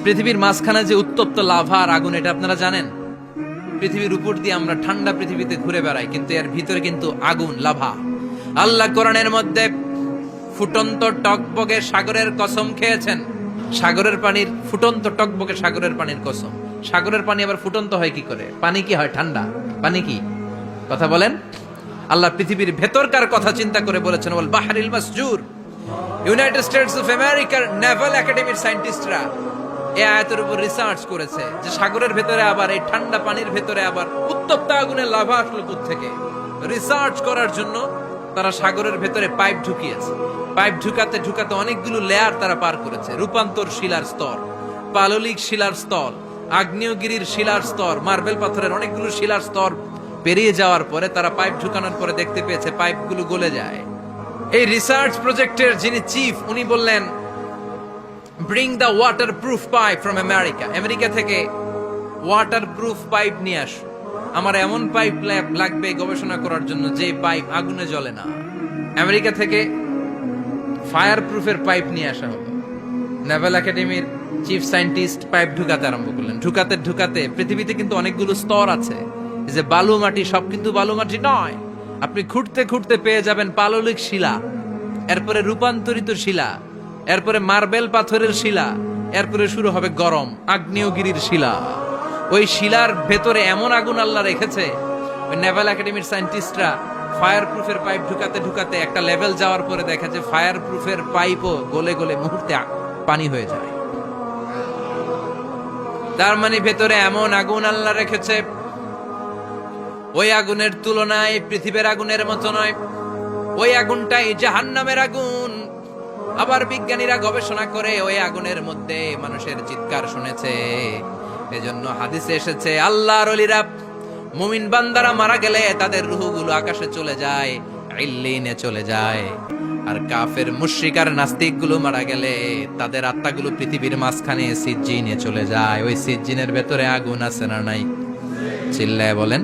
পৃথিবীর মাঝখানে যে উত্তপ্ত লাভা আর আগুন, এটা আপনারা জানেন? পৃথিবীর উপর দিয়ে আমরা ঠান্ডা পৃথিবীতে ঘুরে বেড়াই, কিন্তু এর ভিতরে কিন্তু আগুন, লাভা। আল্লাহ কোরআনের মধ্যে ফুটন্ত টকবগে সাগরের কসম খেয়েছেন। সাগরের পানির ফুটন্ত টকবগে সাগরের পানির কসম। সাগরের পানি আবার ফুটন্ত হয় কি করে? পানি কি হয় ঠান্ডা? পানি কি? কথা বলেন। আল্লাহ পৃথিবীর ভেতরকার কথা চিন্তা করে বলেছেন, ওয়াল বাহরিল মাসজুর। ইউনাইটেড স্টেটস অফ আমেরিকার নেভাল একাডেমির সায়েন্টিস্টরা এই আয়াতের উপর রিসার্চ করেছে যে সাগরের ভেতরে আবার এই ঠান্ডা পানির ভেতরে আবার উত্তপ্ত আগুনের লাভা আসলো কোত্থেকে। রিসার্চ করার জন্য তারা সাগরের ভেতরে পাইপ ঢুকিয়েছে। পাইপ ঢুকাতে ঢুকাতে অনেকগুলো লেয়ার তারা পার করেছে। রূপান্তর শিলার স্তর, পাললিক শিলার স্তর, আগ্নেয়গিরির শিলার স্তর, মার্বেল পাথরের অনেকগুলো শিলার স্তর পেরিয়ে যাওয়ার পরে তারা পাইপ ঢুকানোর পরে দেখতে পেয়েছে পাইপগুলো গলে যায়। এই রিসার্চ প্রজেক্টের যিনি চিফ, উনি বললেন, bring the water proof pipe from America. America থেকে ওয়াটার প্রুফ পাইপ নিয়ে আস। আমার এমন পাইপ লাগবে গবেষণা করার জন্য যে পাইপ আগুনে জ্বলে না। আমেরিকা থেকে ফায়ার প্রুফের পাইপ নিয়ে আসা হলো। নেভাল একাডেমির চিফ সায়েন্টিস্ট পাইপ ঢুকাতে আরম্ভ করলেন। ঢুকাতে ঢুকাতে পৃথিবীতে কিন্তু অনেকগুলো স্তর আছে। এই যে বালু মাটি, সব কিন্তু বালু মাটি নয়। আপনি খুঁড়তে খুঁড়তে পেয়ে যাবেন পাললিক শিলা, এরপরে রূপান্তরিত শিলা, এরপরে মার্বেল পাথরের শিলা, এরপরে শুরু হবে গরম আগ্নেয়গিরির শিলা। ওই শিলার ভেতরে এমন আগুন আল্লাহ রেখেছে, ওই নেভাল একাডেমির সায়েন্টিস্টরা ফায়ার প্রুফের পাইপ ঢুকাতে ঢুকাতে একটা লেভেল যাওয়ার পরে দেখে যে ফায়ার প্রুফের পাইপও গলে গলে মুহূর্তে পানি হয়ে যায়। তার মানে ভেতরে এমন আগুন আল্লাহ রেখেছে, ওই আগুনের তুলনায় পৃথিবীর আগুনের মতো নয়। ওই আগুনটাই জাহান্নামের আগুন। আবার বিজ্ঞানীরা গবেষণা করে ওই আগুনের মধ্যে মানুষের চিৎকার শুনেছে। এজন্য হাদিসে এসেছে, আল্লাহর ওলিরা, মুমিন বান্দারা মারা গেলে তাদের রূহগুলো আকাশে চলে যায়, ইল্লিনে চলে যায়। আর কাফের মুশরিক আর নাস্তিক গুলো মারা গেলে তাদের আত্মাগুলো পৃথিবীর মাঝখানে সিজ্জিনে চলে যায়। ওই সিজ্জিনের ভেতরে আগুন আছে না নাই? চিল্লায় বলেন।